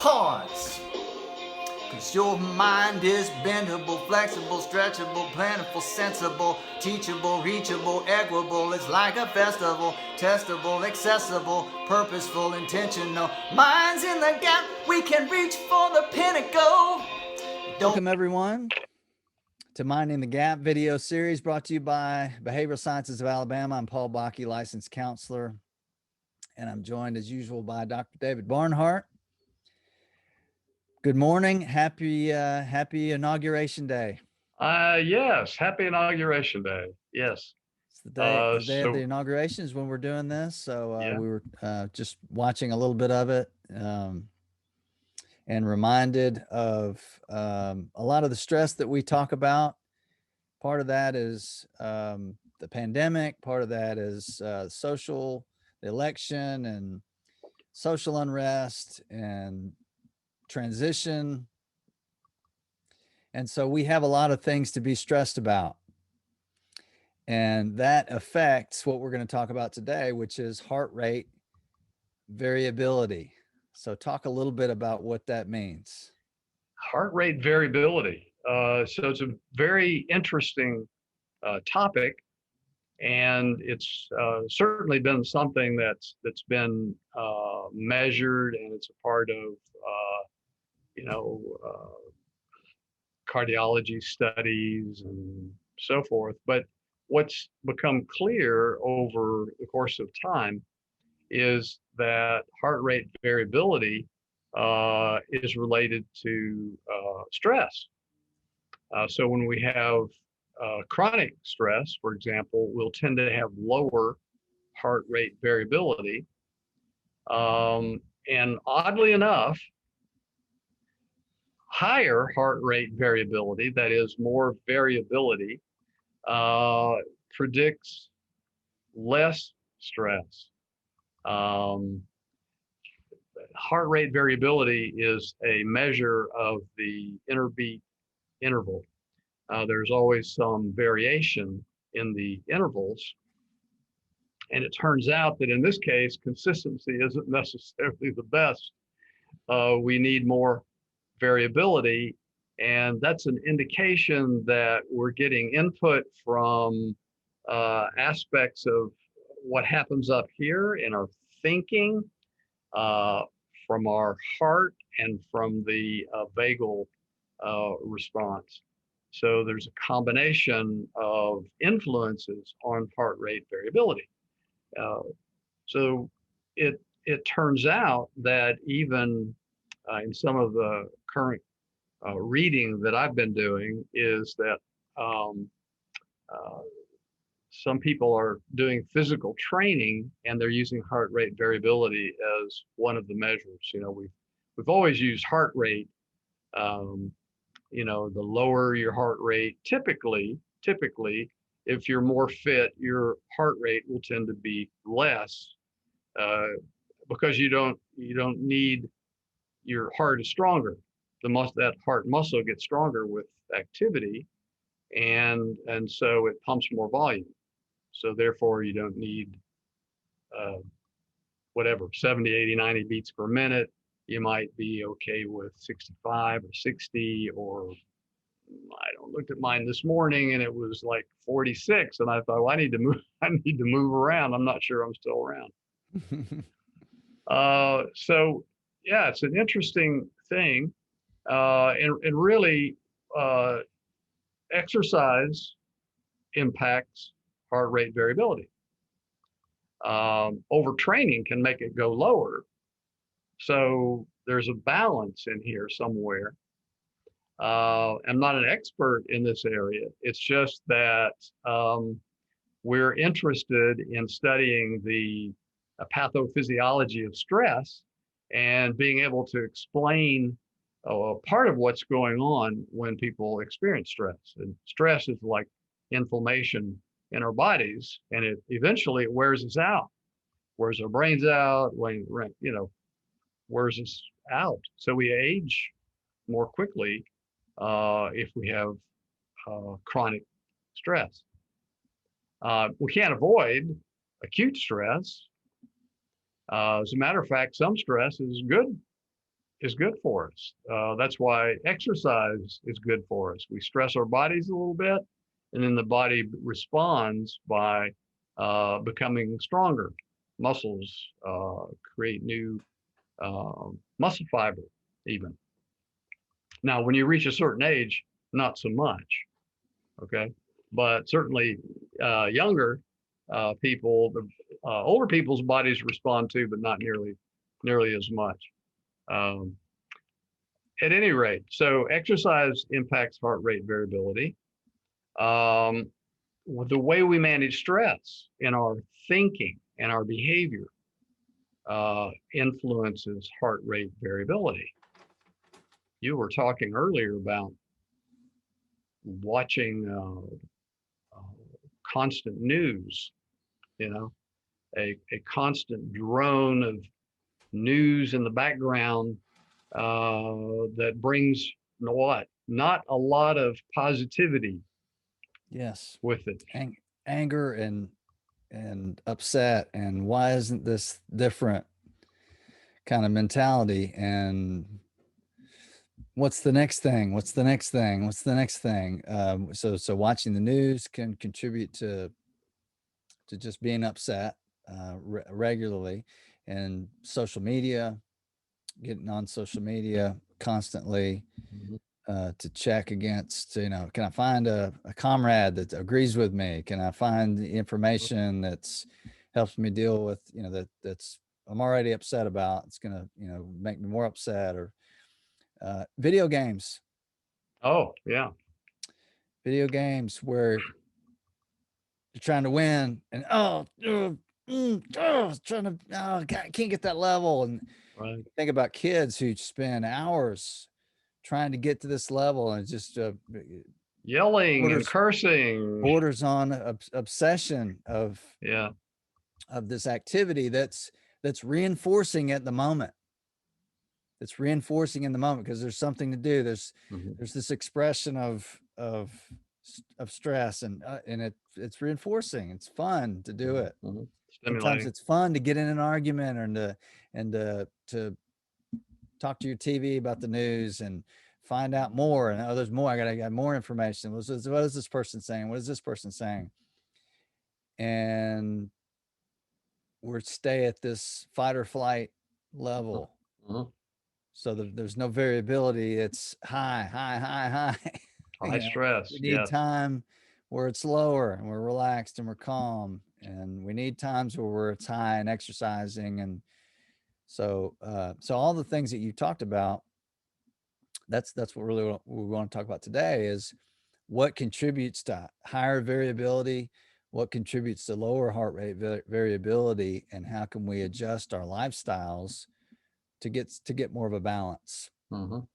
Pause. Cause your mind is bendable, flexible, stretchable, plentiful, sensible, teachable, reachable, equable. It's like a festival, testable, accessible, purposeful, intentional. Minds in the gap, we can reach for the pinnacle. Welcome, everyone, to Minding the Gap video series brought to you by Behavioral Sciences of Alabama. I'm Paul Bakke, licensed counselor, and I'm joined as usual by Dr. David Barnhart. Good morning. Happy Inauguration Day. Yes. Happy Inauguration Day. Yes. It's the day of the inauguration is when we're doing this. So Yeah. we were just watching a little bit of it and reminded of a lot of the stress that we talk about. Part of that is the pandemic. Part of that is the election and social unrest and transition. And so we have a lot of things to be stressed about. And that affects what we're going to talk about today, which is heart rate variability. So talk a little bit about what that means. Heart rate variability. So it's a very interesting topic, and it's certainly been something that's been measured, and it's a part of cardiology studies and so forth. But what's become clear over the course of time is that heart rate variability is related to stress. So when we have chronic stress, for example, we'll tend to have lower heart rate variability. And oddly enough, higher heart rate variability, that is more variability, predicts less stress. Heart rate variability is a measure of the interbeat interval. There's always some variation in the intervals. And it turns out that in this case, consistency isn't necessarily the best. We need more variability. And that's an indication that we're getting input from aspects of what happens up here in our thinking, from our heart, and from the vagal response. So there's a combination of influences on heart rate variability. So it turns out that even in some of the current reading that I've been doing is that some people are doing physical training and they're using heart rate variability as one of the measures. We've always used heart rate. The lower your heart rate, typically, if you're more fit, your heart rate will tend to be less because you don't need, your heart is stronger. That heart muscle gets stronger with activity, and so it pumps more volume. So therefore, you don't need 70, 80, 90 beats per minute. You might be okay with 65 or 60, or I looked at mine this morning and it was like 46, and I thought, well, I need to move around. I'm not sure I'm still around. So yeah, it's an interesting thing, and really exercise impacts heart rate variability. Overtraining can make it go lower. So there's a balance in here somewhere. I'm not an expert in this area. It's just that we're interested in studying the pathophysiology of stress and being able to explain part of what's going on when people experience stress. And stress is like inflammation in our bodies, and it eventually wears us out, wears our brains out, wears us out. So we age more quickly if we have chronic stress. We can't avoid acute stress. As a matter of fact, some stress is good is good for us. That's why exercise is good for us. We stress our bodies a little bit, and then the body responds by becoming stronger. Muscles create new muscle fiber, even. Now, when you reach a certain age, not so much, okay? But certainly younger people, the older people's bodies respond to, but not nearly as much. At any rate, so exercise impacts heart rate variability. The way we manage stress in our thinking and our behavior influences heart rate variability. You were talking earlier about watching constant news, a constant drone of news in the background that brings what? Not a lot of positivity. Yes. With it. Anger and upset, and why isn't this different kind of mentality, and what's the next thing? What's the next thing? What's the next thing? So watching the news can contribute to just being upset regularly, and social media, getting on social media constantly to check against, can I find a comrade that agrees with me? Can I find the information that's helps me deal with, that's I'm already upset about? It's going to, make me more upset. Or video games. Oh, yeah. Video games where you're trying to win, and can't get that level. And right. Think about kids who spend hours trying to get to this level, and just yelling and cursing, borders on obsession of this activity that's reinforcing at the moment. It's reinforcing in the moment because there's something to do. There's this expression of stress, and it's reinforcing. It's fun to do it. Sometimes it's fun to get in an argument, or to talk to your TV about the news and find out more. And there's more. I got more information. What is this person saying? What is this person saying? And we're stay at this fight or flight level. So there's no variability. It's high. High stress. We need time where it's lower and we're relaxed and we're calm. And we need times where it's high and exercising. And so all the things that you talked about, that's what we want to talk about today, is what contributes to higher variability, what contributes to lower heart rate variability, and how can we adjust our lifestyles to get more of a balance. How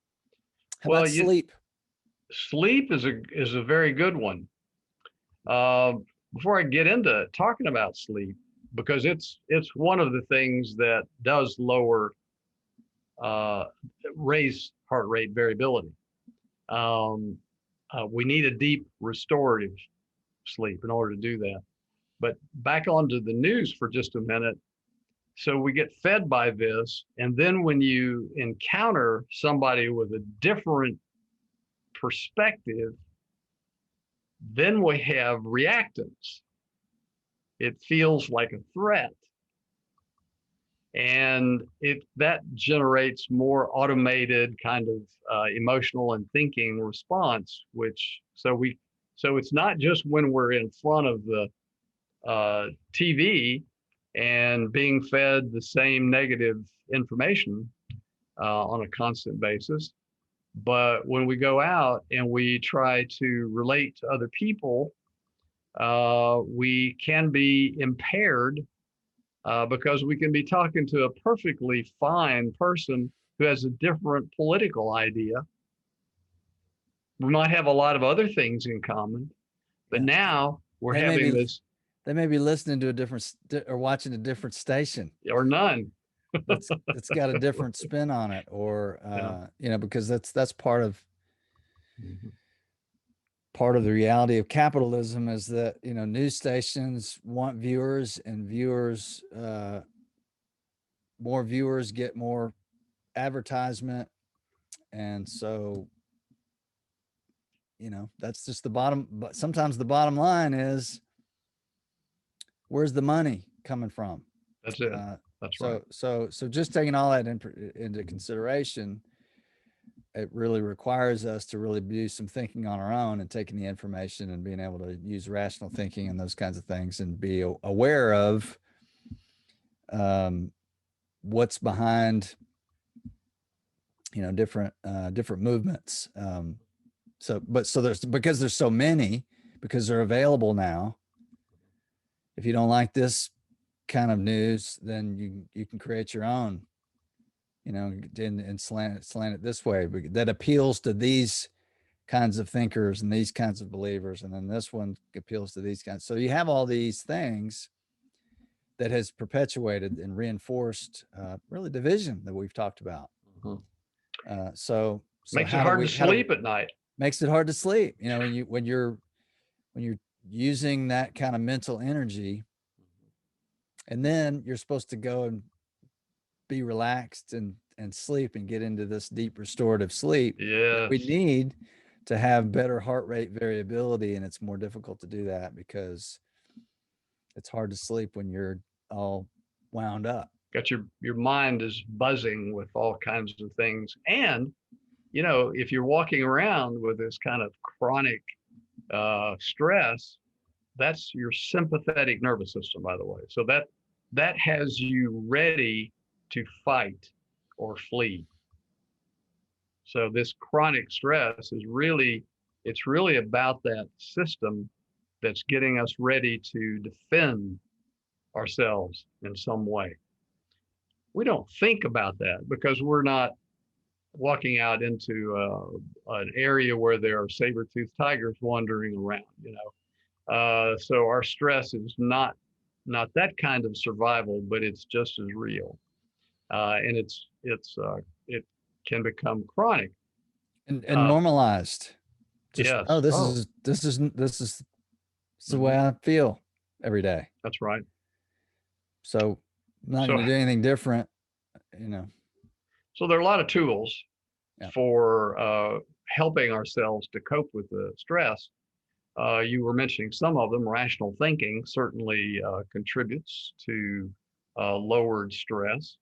about sleep? Sleep is a very good one. Before I get into talking about sleep, because it's one of the things that does raise heart rate variability. We need a deep restorative sleep in order to do that. But back onto the news for just a minute. So we get fed by this, and then when you encounter somebody with a different perspective, then we have reactance. It feels like a threat. And that generates more automated kind of emotional and thinking response, so it's not just when we're in front of the TV and being fed the same negative information on a constant basis, but when we go out and we try to relate to other people, we can be impaired because we can be talking to a perfectly fine person who has a different political idea. We might have a lot of other things in common, but now we're having this. They may be listening to a different or watching a different station, or none. It's got a different spin on it, or because that's part of the reality of capitalism, is that news stations want viewers, and more viewers get more advertisement. And so, that's just the bottom, but sometimes the bottom line is, where's the money coming from? That's it. That's right. So just taking all that into consideration, it really requires us to really do some thinking on our own and taking the information and being able to use rational thinking and those kinds of things and be aware of what's behind, different movements. So because there's so many, because they're available now. If you don't like this kind of news, then you can create your own, and slant it this way that appeals to these kinds of thinkers and these kinds of believers, and then this one appeals to these kinds. So you have all these things that has perpetuated and reinforced really division that we've talked about. So makes it hard to sleep at night. Makes it hard to sleep. When you're using that kind of mental energy, and then you're supposed to go and be relaxed and sleep and get into this deep restorative sleep. Yes. We need to have better heart rate variability, and it's more difficult to do that because it's hard to sleep when you're all wound up. Got your mind is buzzing with all kinds of things. And, if you're walking around with this kind of chronic stress, that's your sympathetic nervous system, by the way. So that has you ready to fight or flee. So this chronic stress is really about that system that's getting us ready to defend ourselves in some way. We don't think about that because we're not walking out into an area where there are saber-toothed tigers wandering around, So our stress is not that kind of survival, but it's just as real, and it can become chronic and normalized. Just, yes. This is the way I feel every day. That's right. So I'm not going to do anything different, So there are a lot of tools for helping ourselves to cope with the stress. You were mentioning some of them. Rational thinking certainly contributes to lowered stress.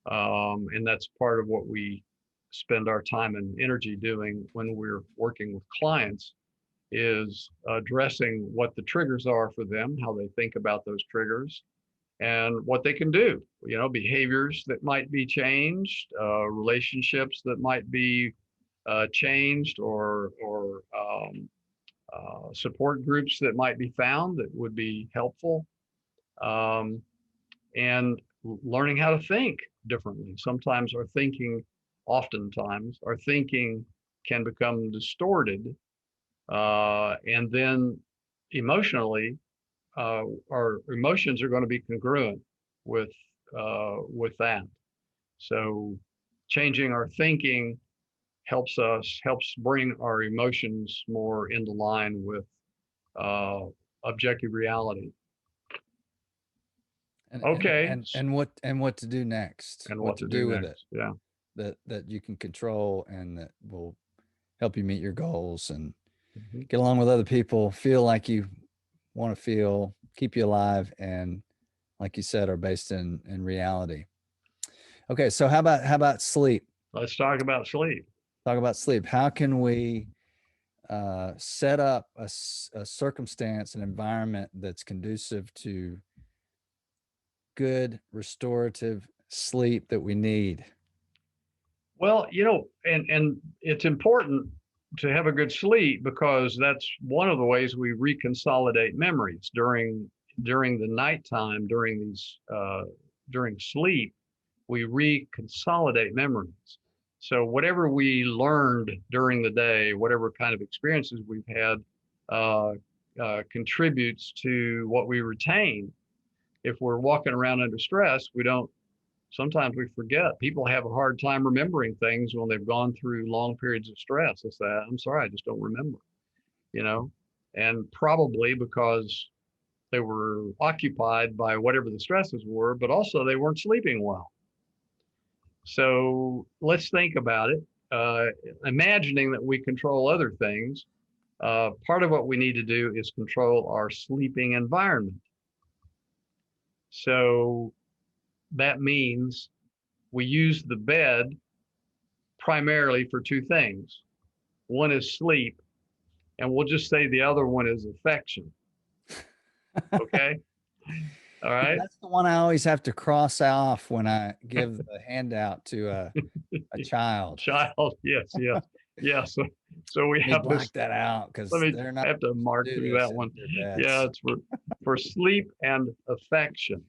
And that's part of what we spend our time and energy doing when we're working with clients, is addressing what the triggers are for them, how they think about those triggers, and what they can do. Behaviors that might be changed, relationships that might be changed, or support groups that might be found that would be helpful, and learning how to think differently. Oftentimes our thinking can become distorted, and then emotionally, our emotions are going to be congruent with that. So changing our thinking helps bring our emotions more into line with objective reality. And what to do next, and what to do with it. Yeah. That you can control and that will help you meet your goals and get along with other people, feel like you want to feel, keep you alive, and like you said, are based in reality. Okay, so how about sleep? Let's talk about sleep. How can we set up a circumstance, an environment that's conducive to good restorative sleep that we need? Well, and it's important to have a good sleep because that's one of the ways we reconsolidate memories during the nighttime. During sleep, we reconsolidate memories. So whatever we learned during the day, whatever kind of experiences we've had, contributes to what we retain. If we're walking around under stress, sometimes we forget. People have a hard time remembering things when they've gone through long periods of stress. They say, I'm sorry, I just don't remember, and probably because they were occupied by whatever the stresses were, but also they weren't sleeping well. So let's think about it. Imagining that we control other things, part of what we need to do is control our sleeping environment. So that means we use the bed primarily for two things. One is sleep, and we'll just say the other one is affection. Okay? All Yeah, right? that's the one I always have to cross off when I give the handout to a child. Child, yes, yes, yes. So we Let me have to, black that out let because me they're I not have to mark do through this that in one. their Yeah, beds. it's for sleep and affection.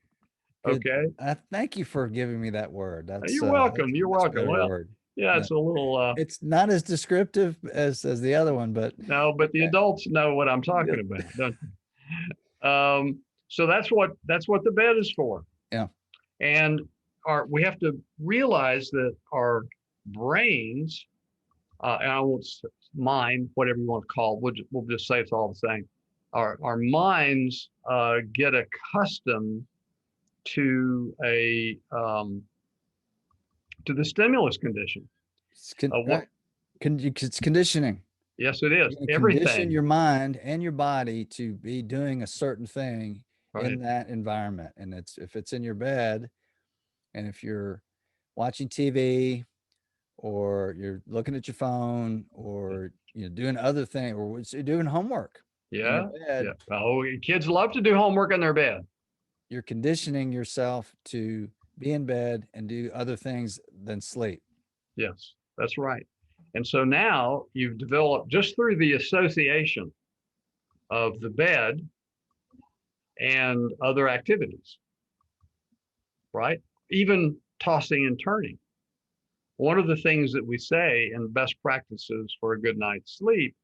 Good. Okay? Thank you for giving me that word. You're That's welcome. a You're much welcome. better Well, word. yeah, Yeah. it's a little It's not as descriptive as the other one, but no, but the okay. adults know what I'm talking Good. about, don't you? So that's what the bed is for. Yeah. And we have to realize that our brains, and I won't mind, whatever you want to call it, we'll just say it's all the same. Our minds get accustomed to to the stimulus condition. What? Right. It's conditioning. Yes, it is. You're going to condition Everything. your mind and your body to be doing a certain thing Right. in that environment. And if it's in your bed, and if you're watching TV or you're looking at your phone or you're doing other things or you're doing homework in your Yeah. bed, Yeah. Oh, kids love to do homework in their bed. you're conditioning yourself to be in bed and do other things than sleep. Yes, that's right. And so now you've developed just through the association of the bed and other activities, right? Even tossing and turning. One of the things that we say in best practices for a good night's sleep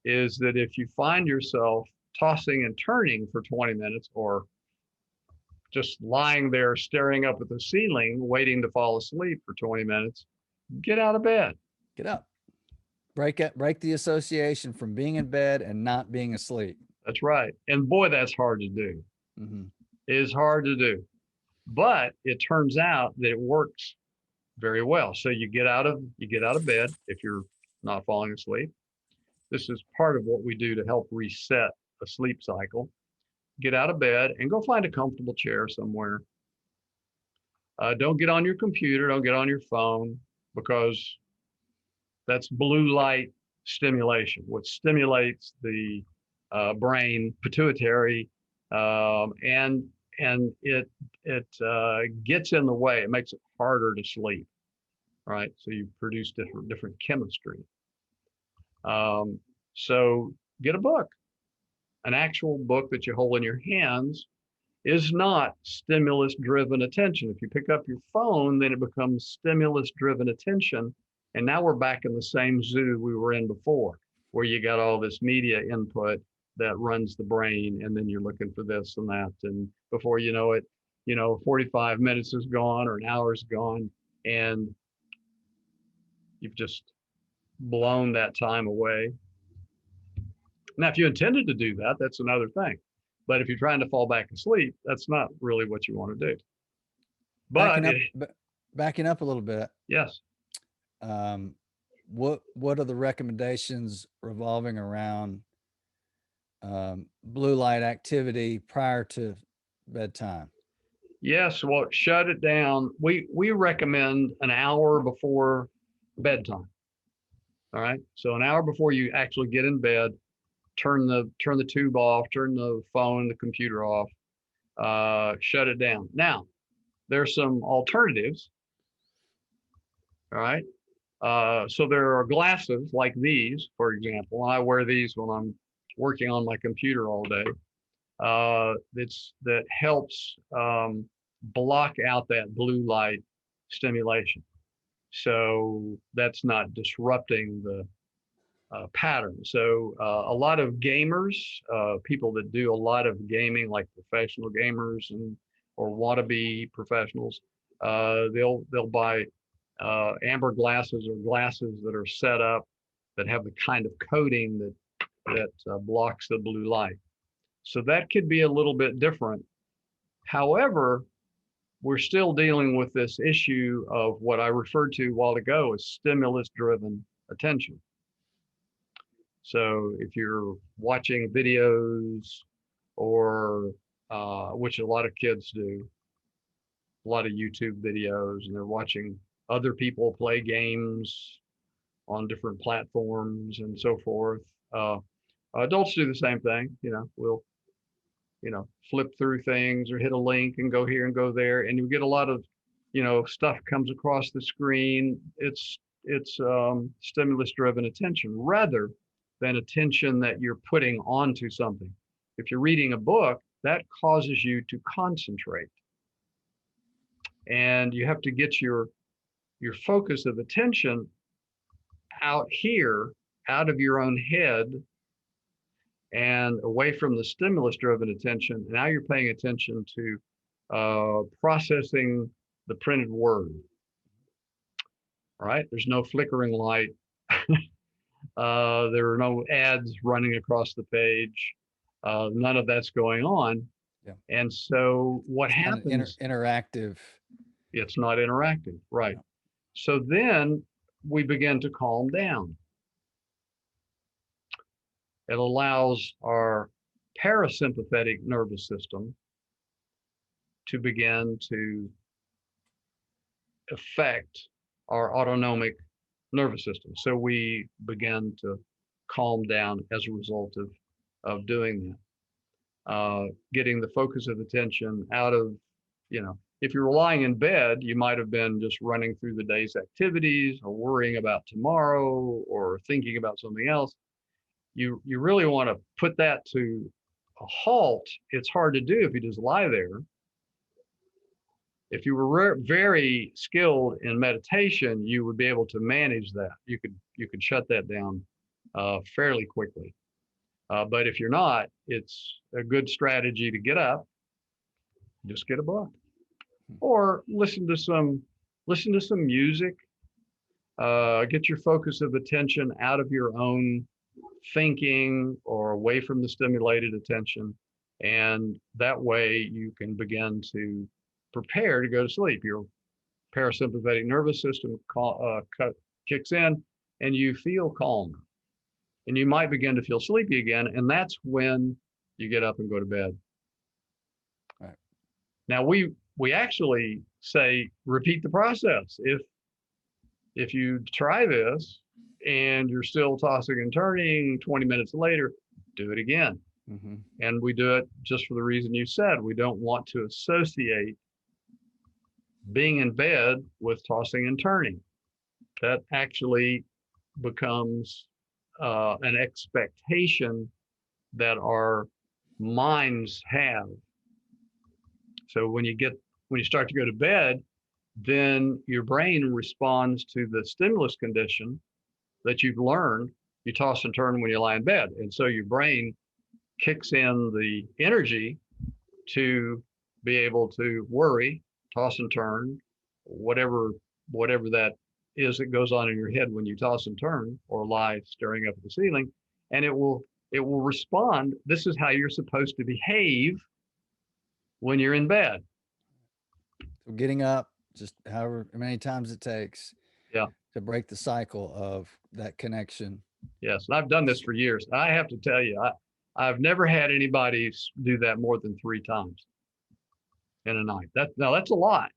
is that if you find yourself tossing and turning for 20 minutes or just lying there staring up at the ceiling, waiting to fall asleep for 20 minutes, get out of bed. Get up. Break the association from being in bed and not being asleep. That's right. And boy, that's hard to do. Mm-hmm. It is hard to do. But it turns out that it works very well. So you get out of bed if you're not falling asleep. This is part of what we do to help reset a sleep cycle. Get out of bed and go find a comfortable chair somewhere. Don't get on your computer. Don't get on your phone because that's blue light stimulation, which stimulates the brain pituitary, and it gets in the way. It makes it harder to sleep, right? So you produce different chemistry. So get a book. An actual book that you hold in your hands is not stimulus driven attention. If you pick up your phone, then it becomes stimulus driven attention. And now we're back in the same zoo we were in before, where you got all this media input that runs the brain, and then you're looking for this and that. And before you know it, 45 minutes is gone or an hour is gone, and you've just blown that time away. Now, if you intended to do that, that's another thing. But if you're trying to fall back asleep, that's not really what you want to do. But Backing up a little bit. Yes. What are the recommendations revolving around blue light activity prior to bedtime? Yes, well, shut it down. We recommend an hour before bedtime. All right. So an hour before you actually get in bed, turn the tube off, turn the phone, the computer off, shut it down. Now, there's some alternatives. All right. So there are glasses like these, for example. I wear these when I'm working on my computer all day. That helps block out that blue light stimulation. So that's not disrupting the pattern. So a lot of gamers, people that do a lot of gaming, like professional gamers or wannabe professionals, they'll buy amber glasses or glasses that are set up that have the kind of coating that blocks the blue light. So that could be a little bit different. However, we're still dealing with this issue of what I referred to a while ago as stimulus-driven attention. So if you're watching videos or which a lot of kids do, a lot of YouTube videos, and they're watching other people play games on different platforms and so forth. Adults do the same thing. We'll flip through things or hit a link and go here and go there, and you get a lot of stuff comes across the screen. It's stimulus-driven attention rather than attention that you're putting onto something. If you're reading a book, that causes you to concentrate, and you have to get your focus of attention out here, out of your own head, and away from the stimulus-driven attention. Now you're paying attention to processing the printed word. All right, there's no flickering light. There are no ads running across the page. None of that's going on. Yeah. And so what happens? Interactive. It's not interactive, right? Yeah. So then we begin to calm down. It allows our parasympathetic nervous system to begin to affect our autonomic nervous system. So we begin to calm down as a result of doing that. Getting the focus of attention out of, if you're lying in bed, you might have been just running through the day's activities or worrying about tomorrow or thinking about something else. You really want to put that to a halt. It's hard to do if you just lie there. If you were very skilled in meditation, you would be able to manage that. You could shut that down fairly quickly. But if you're not, it's a good strategy to get up, just get a book, or listen to some music. Get your focus of attention out of your own thinking or away from the stimulated attention, and that way you can begin to prepare to go to sleep. Your parasympathetic nervous system kicks in, and you feel calmer, and you might begin to feel sleepy again, and that's when you get up and go to bed. Right. Now we actually say repeat the process. If you try this and you're still tossing and turning 20 minutes later, do it again. Mm-hmm. And we do it just for the reason you said. We don't want to associate being in bed with tossing and turning. That actually becomes an expectation that our minds have. So when you start to go to bed, then your brain responds to the stimulus condition that you've learned. You toss and turn when you lie in bed. And so your brain kicks in the energy to be able to worry, toss and turn, whatever that is that goes on in your head when you toss and turn or lie staring up at the ceiling, and it will respond. This is how you're supposed to behave when you're in bed. So getting up just however many times it takes, yeah, to break the cycle of that connection. Yes, and I've done this for years. I have to tell you, I've never had anybody do that more than 3 times in a night. That's a lot,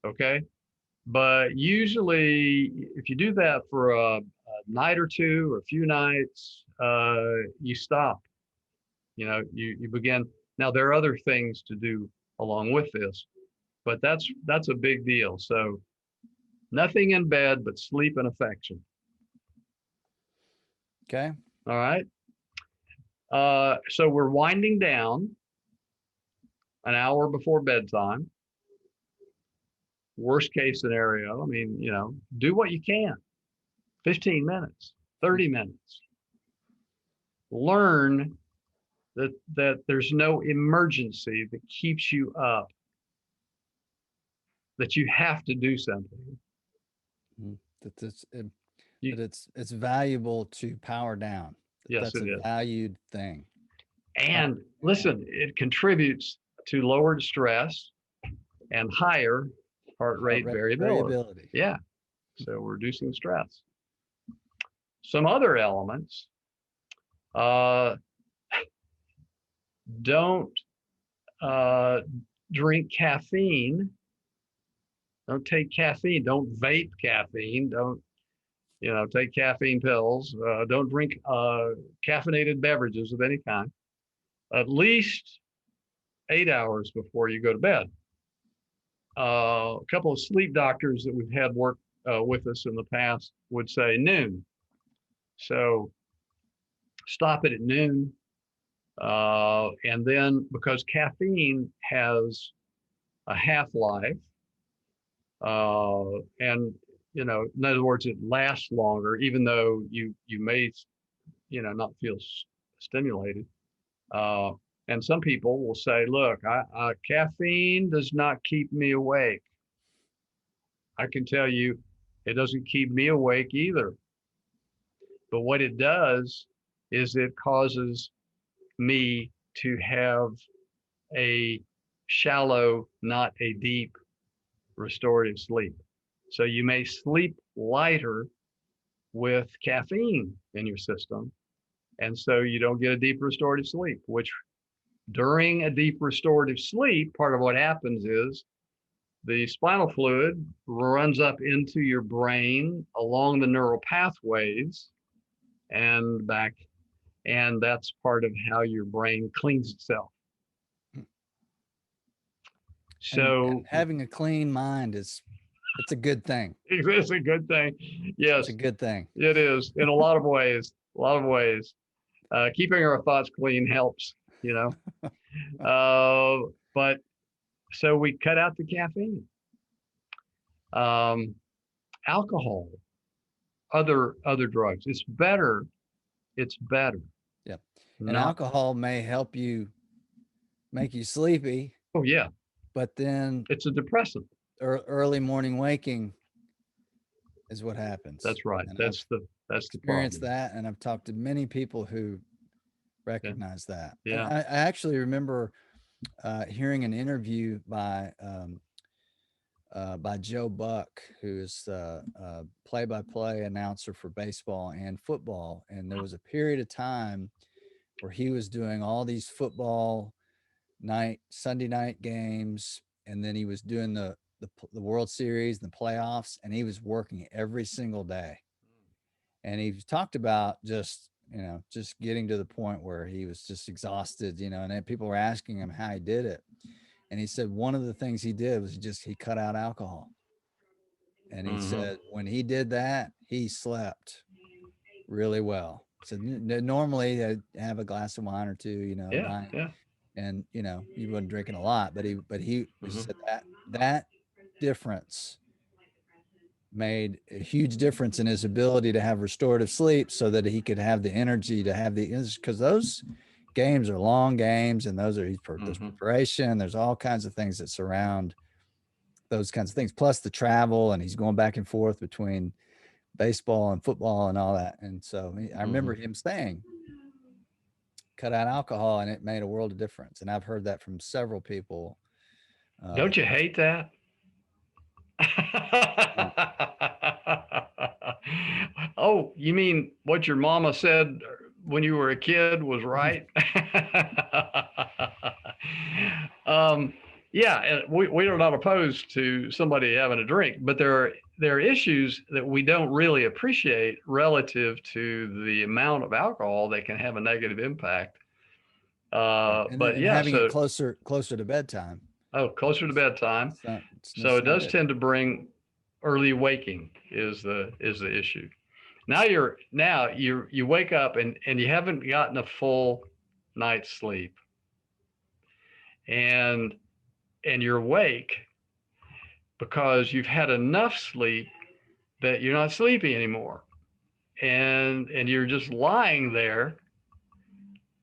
okay? But usually, if you do that for a night or two or a few nights, you stop. You begin. Now there are other things to do along with this, but that's a big deal. So nothing in bed but sleep and affection. Okay. All right. So we're winding down an hour before bedtime. Worst case scenario, do what you can. 15 minutes, 30 minutes. Learn that there's no emergency that keeps you up, that you have to do something. That it's valuable to power down. Yes, that's it a is. valued thing. And listen, it contributes to lowered stress, and higher heart rate variability. Yeah. So we're reducing stress. Some other elements, don't drink caffeine. Don't take caffeine. Don't vape caffeine. Don't, take caffeine pills. Don't drink caffeinated beverages of any kind. At least 8 hours before you go to bed. A couple of sleep doctors that we've had work with us in the past would say noon. So stop it at noon. And then because caffeine has a half-life, and in other words, it lasts longer, even though you may not feel stimulated. And some people will say, look, caffeine does not keep me awake. I can tell you it doesn't keep me awake either. But what it does is it causes me to have a shallow, not a deep restorative sleep. So you may sleep lighter with caffeine in your system. And so you don't get a deep restorative sleep, which during a deep restorative sleep, part of what happens is the spinal fluid runs up into your brain along the neural pathways and back. And that's part of how your brain cleans itself. So and having a clean mind it's a good thing. It's a good thing. Yes, it's a good thing. It is in a lot of ways. Keeping our thoughts clean helps, but so we cut out the caffeine, alcohol, other drugs. It's better. Yeah. And alcohol may help you make you sleepy. Oh yeah. But then it's a depressant. Early morning waking is what happens. That's right. And That's the experienced problem. that, and I've talked to many people who recognize that. Yeah. And I actually remember hearing an interview by Joe Buck, who is play-by-play announcer for baseball and football. And there was a period of time where he was doing all these football Sunday night games, and then he was doing the World Series and the playoffs, and he was working every single day. And he talked about just getting to the point where he was just exhausted, and then people were asking him how he did it. And he said one of the things he did was he cut out alcohol. And he said when he did that, he slept really well. So normally I'd have a glass of wine or two, and he wasn't drinking a lot, but he said that difference made a huge difference in his ability to have restorative sleep, so that he could have the energy to have because those games are long games, and there's preparation, there's all kinds of things that surround those kinds of things, plus the travel, and he's going back and forth between baseball and football and all that. And so I remember him saying, cut out alcohol, and it made a world of difference. And I've heard that from several people. Don't you hate that? Oh, you mean what your mama said when you were a kid was right? Yeah, we are not opposed to somebody having a drink, but there are issues that we don't really appreciate relative to the amount of alcohol that can have a negative impact. But yeah, having it closer to bedtime. Oh, closer to bedtime. So it does tend to bring early waking is the issue. Now you wake up and you haven't gotten a full night's sleep, and you're awake because you've had enough sleep that you're not sleepy anymore, and you're just lying there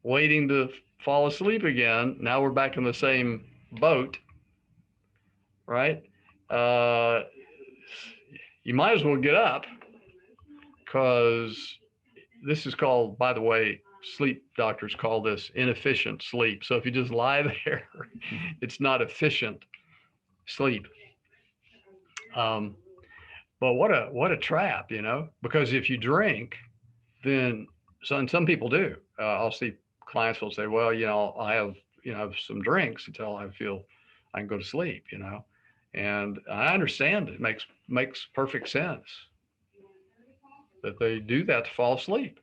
waiting to fall asleep again. Now we're back in the same boat, right? You might as well get up, because this is called, by the way, sleep doctors call this inefficient sleep. So if you just lie there, it's not efficient. sleep. Um, but what a trap, you know, because if you drink, then some people do. I'll see clients will say, well, you know, I have, you know, have some drinks until I feel I can go to sleep, you know, and I understand it makes perfect sense that they do that to fall asleep.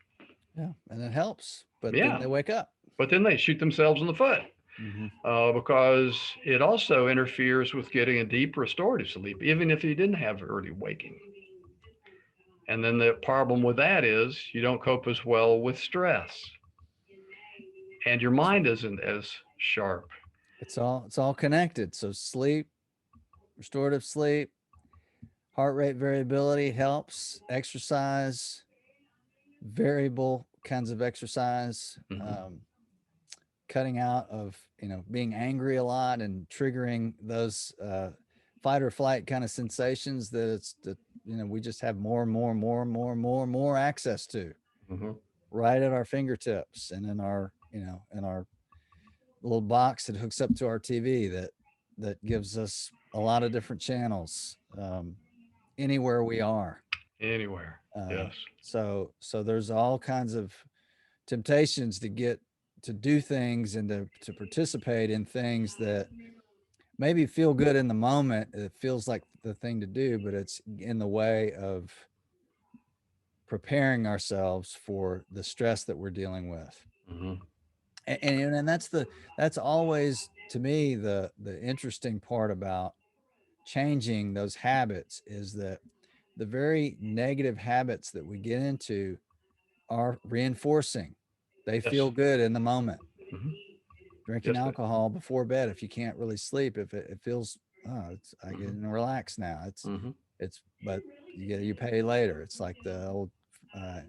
Yeah, and it helps, but then Yeah, they wake up. but then they shoot themselves in the foot Hmm. because it also interferes with getting a deep restorative sleep, even if you didn't have early waking. And then the problem with that is you don't cope as well with stress, and your mind isn't as sharp. It's all connected. So sleep, restorative sleep, heart rate variability helps, exercise, variable kinds of exercise, Hmm. cutting out of, being angry a lot and triggering those fight or flight kind of sensations that we just have more and more and more and more and more and more access to Hmm. right at our fingertips and in our little box that hooks up to our TV that gives us a lot of different channels, anywhere we are. Anywhere. Uh, Yes. so there's all kinds of temptations to do things and to participate in things that maybe feel good in the moment. It feels like the thing to do, but it's in the way of preparing ourselves for the stress that we're dealing with. Hmm. And that's always to me the interesting part about changing those habits is that the very negative habits that we get into are reinforcing. They Yes. feel good in the moment. Hmm. Drinking Yes. alcohol before bed, if you can't really sleep, if it feels, oh, I Hmm. can relax now. Hmm. But you pay later. It's like the old uh,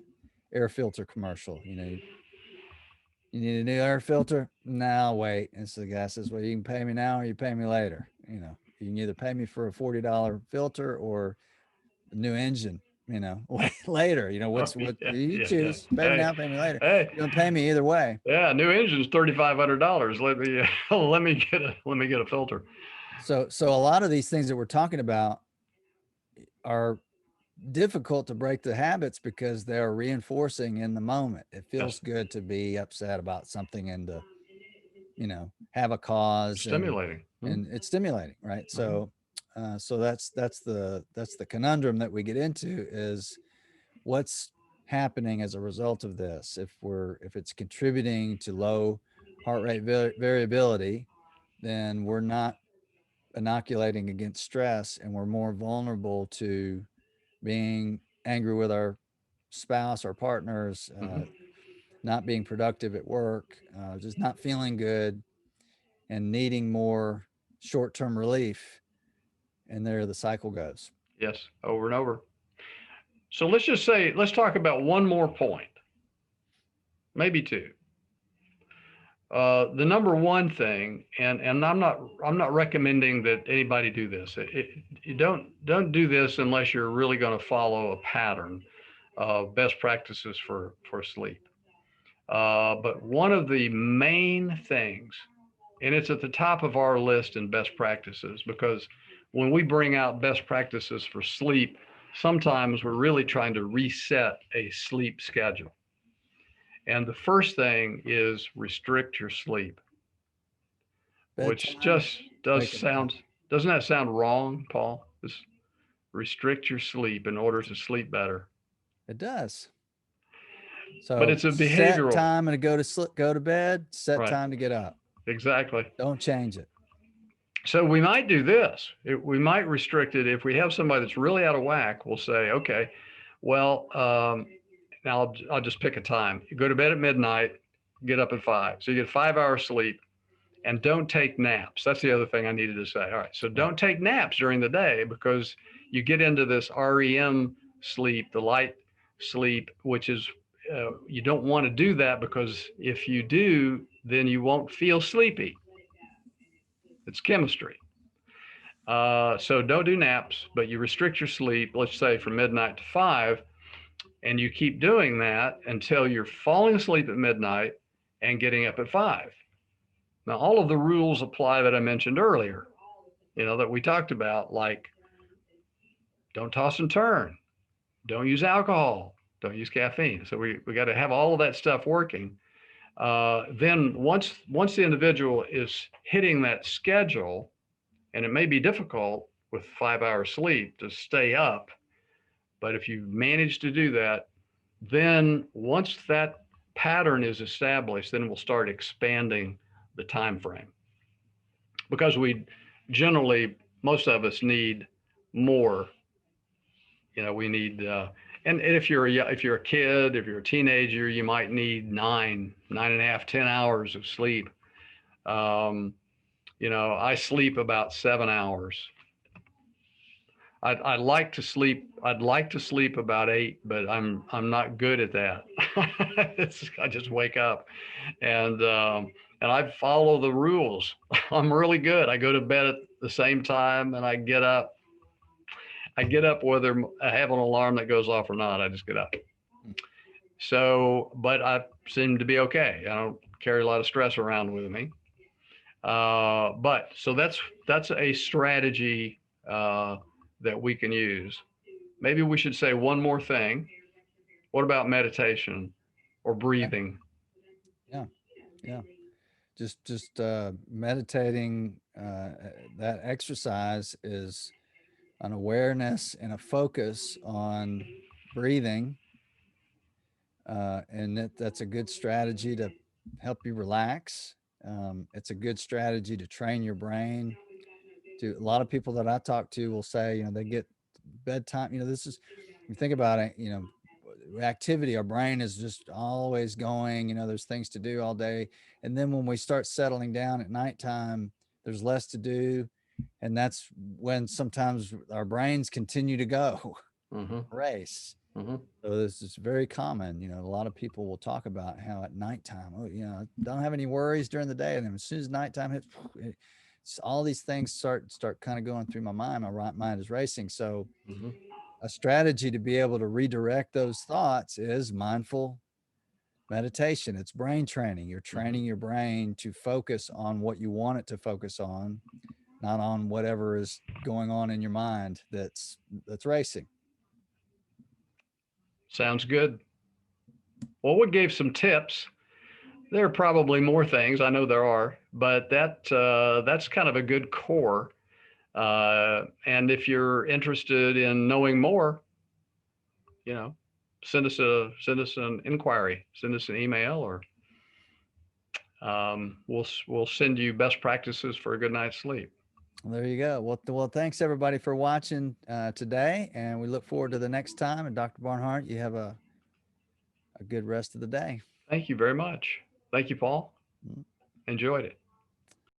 air filter commercial. You need a new air filter. Now wait. And so the guy says, well, you can pay me now or you pay me later. You can either pay me for a $40 filter or a new engine, later. Oh, What yeah. you Yeah. Yeah. choose, pay me Hey, now, pay me later. hey. You're gonna pay me either way. Yeah. New engine's $3,500. Let me let me get a filter. So a lot of these things that we're talking about are difficult to break the habits because they're reinforcing in the moment. It Yes. feels good to be upset about something and to, have a cause, and Stimulating. Hmm. and it's stimulating, right? Hmm. So that's the conundrum that we get into is what's happening as a result of this. If it's contributing to low heart rate variability, then we're not inoculating against stress and we're more vulnerable to being angry with our spouse or partners, Hmm. not being productive at work, just not feeling good and needing more short-term relief. And there the cycle goes. Yes. Over and over. So let's just say, let's talk about one more point, maybe two. The number one thing, and I'm not recommending that anybody do this. You don't do this unless you're really going to follow a pattern of best practices for sleep. But one of the main things, and it's at the top of our list in best practices, because when we bring out best practices for sleep, sometimes we're really trying to reset a sleep schedule. And the first thing is restrict your sleep, which Bedtime, just does wake up time. sound, doesn't that sound wrong, Paul? Just restrict your sleep in order to sleep better. It does. But So it's a set behavioral, time to go to bed, set right? time to get up. Exactly. Don't change it. So we might do this. We might restrict it if we have somebody that's really out of whack. We'll say, okay, well, now I'll just pick a time. You go to bed at midnight, get up at 5, so you get 5 hours sleep, and don't take naps. That's the other thing I needed to say. All right, so Right. don't take naps during the day because you get into this REM sleep, the light sleep, which is you don't want to do that because if you do, then you won't feel sleepy. It's chemistry. So don't do naps, but you restrict your sleep, let's say from midnight to 5, and you keep doing that until you're falling asleep at midnight and getting up at 5. Now, all of the rules apply that I mentioned earlier. that we talked about, like don't toss and turn, don't use alcohol, don't use caffeine. So we got to have all of that stuff working. Then once the individual is hitting that schedule, and it may be difficult with 5 hours sleep to stay up, but if you manage to do that, then once that pattern is established, then we'll start expanding the time frame, because we generally, most of us need more. We need and if you're a kid, if you're a teenager, you might need 9.5, 10 hours of sleep. I sleep about 7 hours. I'd like to sleep. I'd like to sleep about 8, but I'm not good at that. I just wake up, and I follow the rules. I'm really good. I go to bed at the same time, and I get up. I get up whether I have an alarm that goes off or not. I just get up. So, but I seem to be okay. I don't carry a lot of stress around with me. But so that's a strategy that we can use. Maybe we should say one more thing. What about meditation or breathing? Yeah. Yeah. Just meditating, that exercise is an awareness and a focus on breathing. And that's a good strategy to help you relax. It's a good strategy to train your brain. A lot of people that I talk to will say, they get bedtime. This is, you think about it, activity, our brain is just always going, there's things to do all day. And then when we start settling down at nighttime, there's less to do. And that's when sometimes our brains continue to go race. Mm-hmm. So this is very common. A lot of people will talk about how at nighttime, I don't have any worries during the day. And then as soon as nighttime hits, all these things start kind of going through my mind. My mind is racing. So Mm-hmm. a strategy to be able to redirect those thoughts is mindful meditation. It's brain training. You're training your brain to focus on what you want it to focus on, not on whatever is going on in your mind that's racing. Sounds good. Well, we gave some tips. There are probably more things. I know there are, but that's kind of a good core. And if you're interested in knowing more, send us an inquiry, send us an email, or we'll send you best practices for a good night's sleep. There you go. Well, thanks everybody for watching today, and we look forward to the next time. And Dr. Barnhart, you have a good rest of the day. Thank you very much. Thank you, Paul. Enjoyed it.